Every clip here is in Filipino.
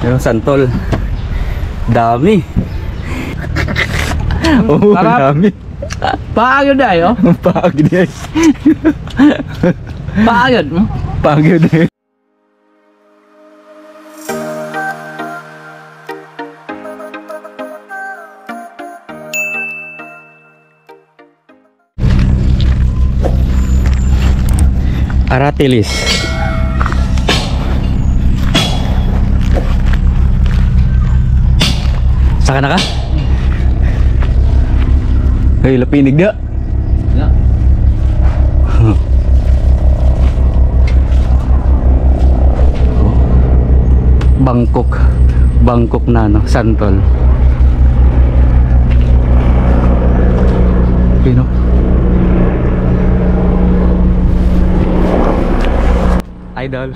Yung santol. Dami. Oh, dami. Paagod na yun. Paagod na. Paagod mo. Paagod na. Aratilis. Saka na ka? Hey, lapinig na. Yeah. Bangkok na no, santol. Pino. Idol.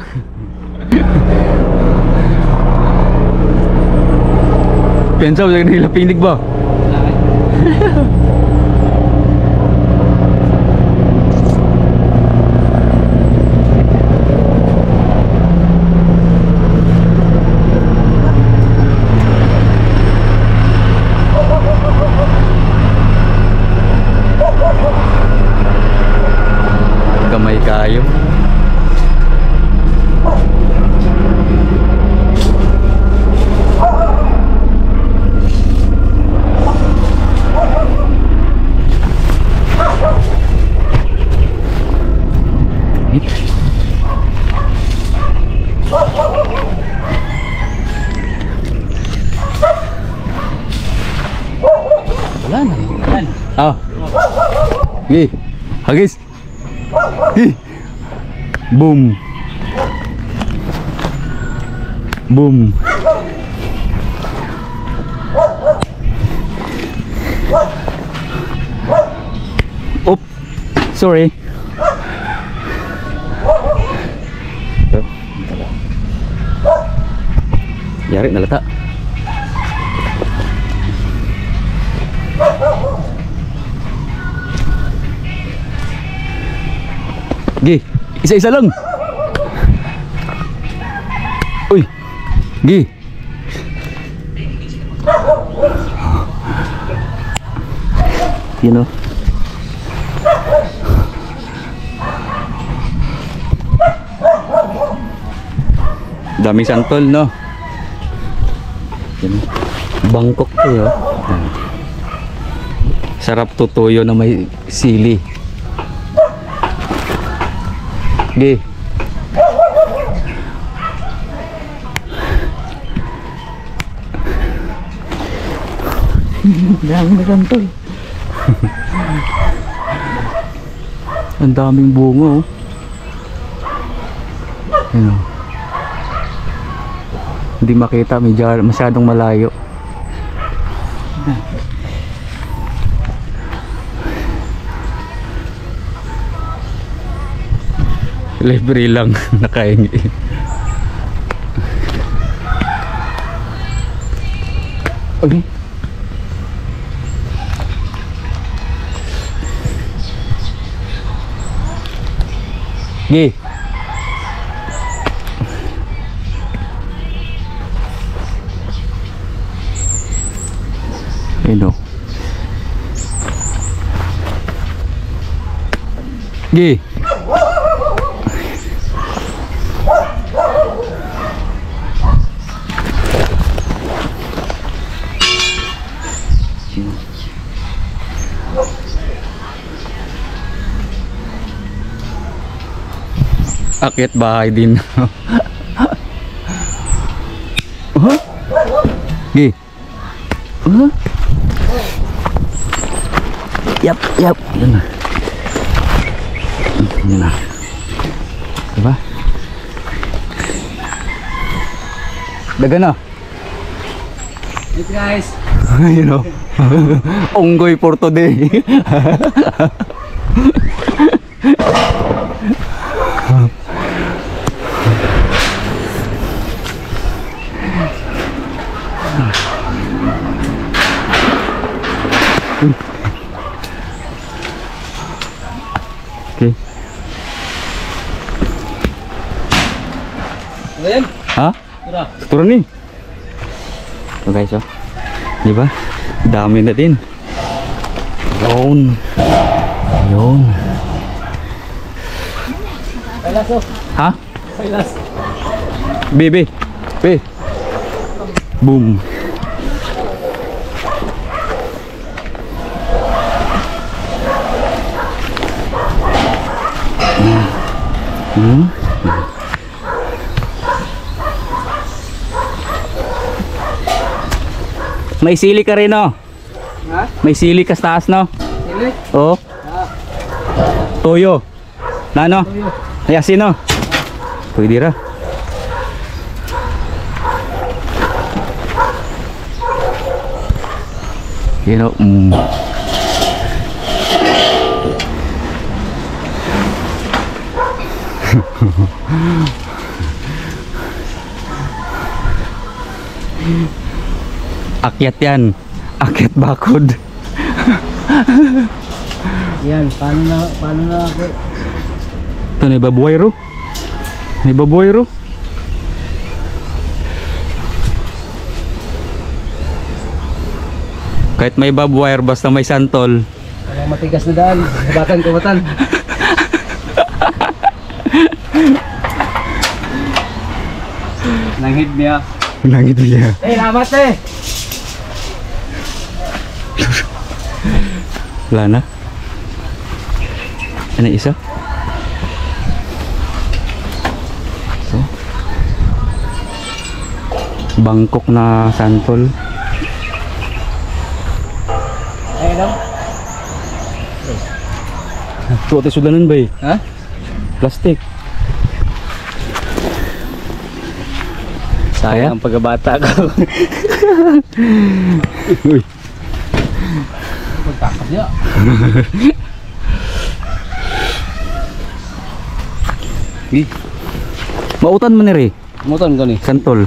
Pensa mo sa kanila pinig ba? Gamay kayo. Wala na. Ah. Gi. Hagis. Gi. Boom. Boom. Oop. Sorry. Yari nalata. Gi, isa-isa lang. Uy. Gi. You know. Daming santol, no? Yan. Bangkok to, yo. Sarap tutuyo na may sili. Gi. Dami na santol. Ang daming bunga, oh. Ayun. Hindi makita, medyo masyadong malayo. Libre lang nakaingi. Okay. Gi. Ino. Gi. Akit bahay din. Gi. Yap. Yan na. Yan na. Diba? Daga na. Hey guys. You know. Onggoy for today. Okay. Ano yan? Ha? Tura ni. So guys, oh. Di ba? Dami na din. Yun. Yun. Pailas oh. Ha? Pailas. Bebe. Be. Boom. May sili ka rin, no? Ha? May sili ka sa taas, no? Sili? Oo. Toyo. Na, no? Tuyo. Ay, asin, no? Pwede ra. You know, akyat yan. Akyat bakod. Yan, paano na ako? Ito na ibabuhay ro. Ibabuhay ro. Kahit may barbwire basta may santol. Walang matigas na daan. Kabatan. Nanghid niya. Nangit niya. Lamat eh! Wala na. Ano isa? So. Bangkok na santol. Ay lang? Tuwa tayo sudanan ba eh? Ha? Plastic. Sayang ang pagkabata ko. Uy. Pagtakas niya. Mautan mo ni Ray. Mutan ko ni. Santol.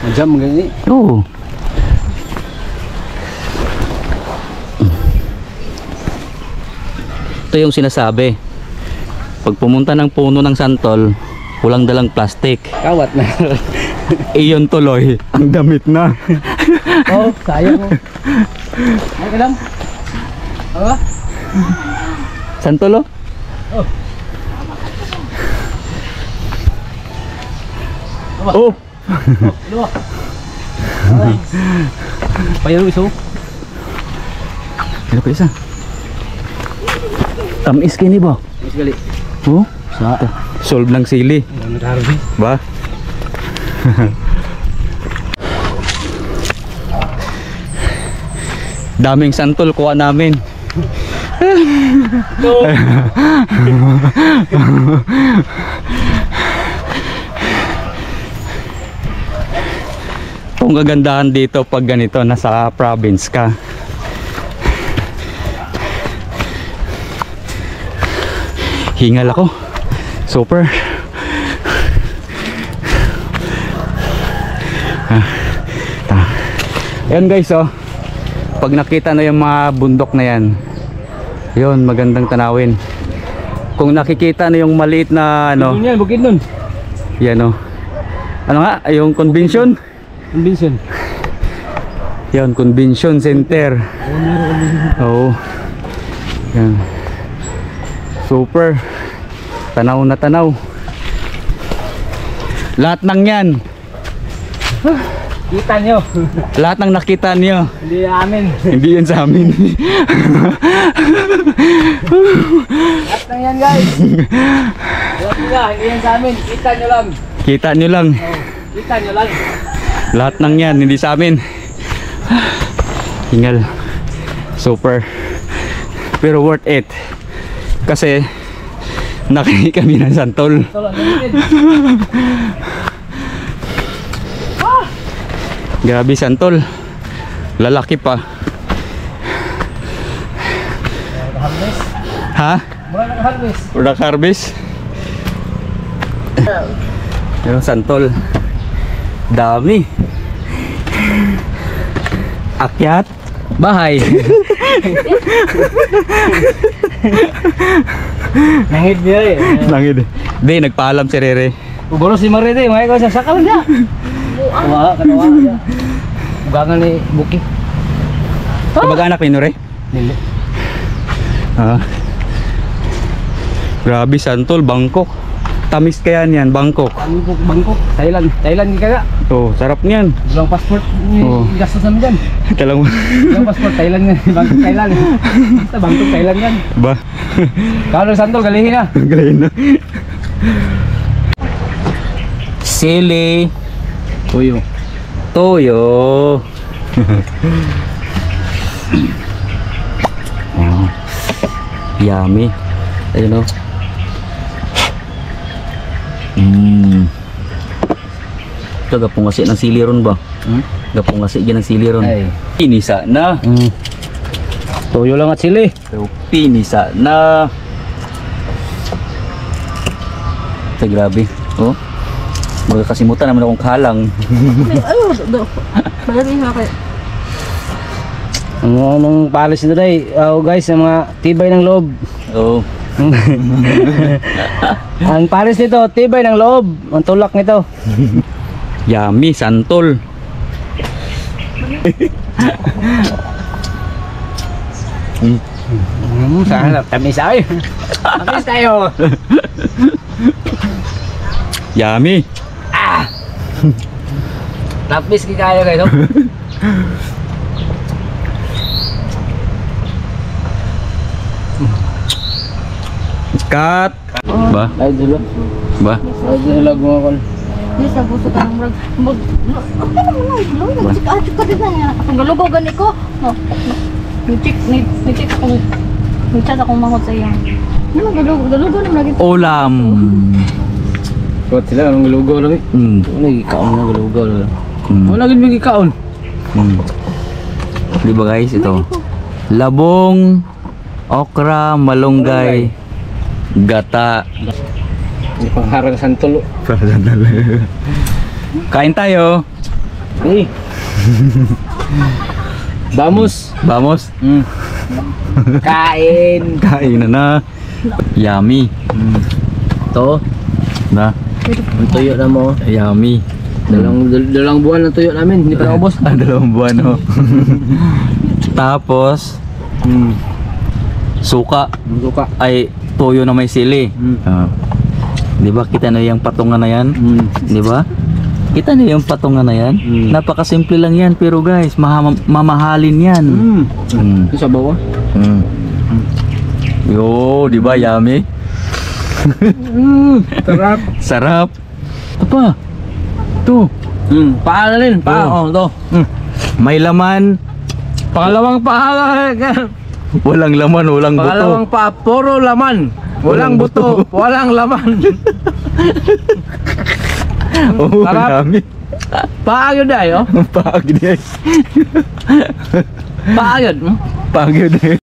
Majam gani. Oo. Ito yung sinasabi. Pag pumunta ng puno ng santol, walang dalang plastic. Kawat na. Iyon tuloy, ang damit na. Oh, sayang mo. Ay ka lang. Ano? Santol oh? Oh. Oh. Luwa. Payo iso. Ano pa isa? Tamis kini ba? Mas gali. Oh? Sa. Solve ng sili. Nagarabi. Ba? Daming santol kuha namin. Kung kagandahan dito pag ganito nasa province ka. Hingal ako. Super. Ayan guys oh. Pag nakita na yung mga bundok na yan, yun magandang tanawin. Kung nakikita na yung maliit na ano, Yan, bukid nun. yan oh. Ano nga, yung convention? Convention. Yan, convention center. Oo. Yan. Super. Tanaw na tanaw. Lahat ng yan. Kita nyo. Lahat ng nakita niyo. Hindi amin. Hindi yan sa amin. At na yan guys. Alam nyo hindi yan sa amin. Kita nyo lang. Kita nyo lang. Oh, kita nyo lang. Lahat ng yan, hindi sa amin. Hingal. Super. Pero worth it. Kasi nakain kami ng santol. Tolong, nalitin. Grabe santol. Lalaki pa. Harvest. Ha? Mura nag-harvest. Product harvest. Yung santol. Dami. Akyat. Bahay. Nangid niya eh. Nangid. Di, nagpaalam si Rere. Uboro si Marite. Mga ikaw sa sakal niya. Kanawa, kanawa. Ugangan ni Buki. Kamag-anak ni Nore? Dili. Ah. Grabe Santol, Bangkok. Tamis kaya niyan, Bangkok. Bangkok. Thailand. Thailand ka ka. Oh, sarap niyan. Walang passport. Oo. Gastos namin dyan. Talang Walang passport. Thailand nga. Bangkok, Thailand. Basta Bangkok, Thailand yan. ba? Kalo Santol, galihin na. Galing na. Sili. Tuyo. Toyo. Oh. Yummy. Ayun o. Ito gapong kasi ng sili ron ba? Gapong kasi ng sili ron. Ay. Pinisa na. Tuyo lang at sili. Pinisa na. Ito grabe. Oh. Magkakasimutan naman akong kalang. Ayun, do. Bari nga kayo. Anong palis nito day? Oh guys, ang mga tibay ng loob. Oh. Ang palis nito, tibay ng loob. Ang tulak nito. Yummy, Santol. Sana tamis ay. Tamis tayo. Yummy. Tamis kaya kayo. Cut. Ba? Ay dulu. Ba? Ay dulu mo kon. Di sa gusto ka ng mag... Ano naman na? Nagsikaatik ka din na yan. Ang galugaw gani ko. No. Ni-check akong... Nag-chat akong mangot sa iyo. Ano galugaw naman lagi. Ulam. Kot sila ang galugaw lang eh. Lagi kaon na galugaw lang. Wala gid may kaon. Di ba guys, ito? Labong, okra, malunggay, gata. Di pangharang Santol. Kain tayo. Eh. Vamos. Vamos. Kain. Kain na na. Yummy. To, Na. ang tuyo na mo. Yummy. Dalang buwan ng tuyo namin, hindi pa naubos. 2 buwan ho. Tapos suka Suka. ay toyo na may sili. Ah. Di ba kita na yung patungan na yan? Di ba? Kita na yung patungan na yan? Napakasimple lang yan pero guys, mamahalin yan. Ito sa bawah. Yo, di ba yummy? Sarap. Sarap. Apa? To. Paa na rin. Paa. Oh. Oh, to. May laman, Pangalawang paa. walang laman, walang buto. Pangalawang paa. Puro laman. Walang buto. Walang laman. Oh, Sarap. yummy. Paa yun ay, oh. Pag di. Paa yun. Pag yun.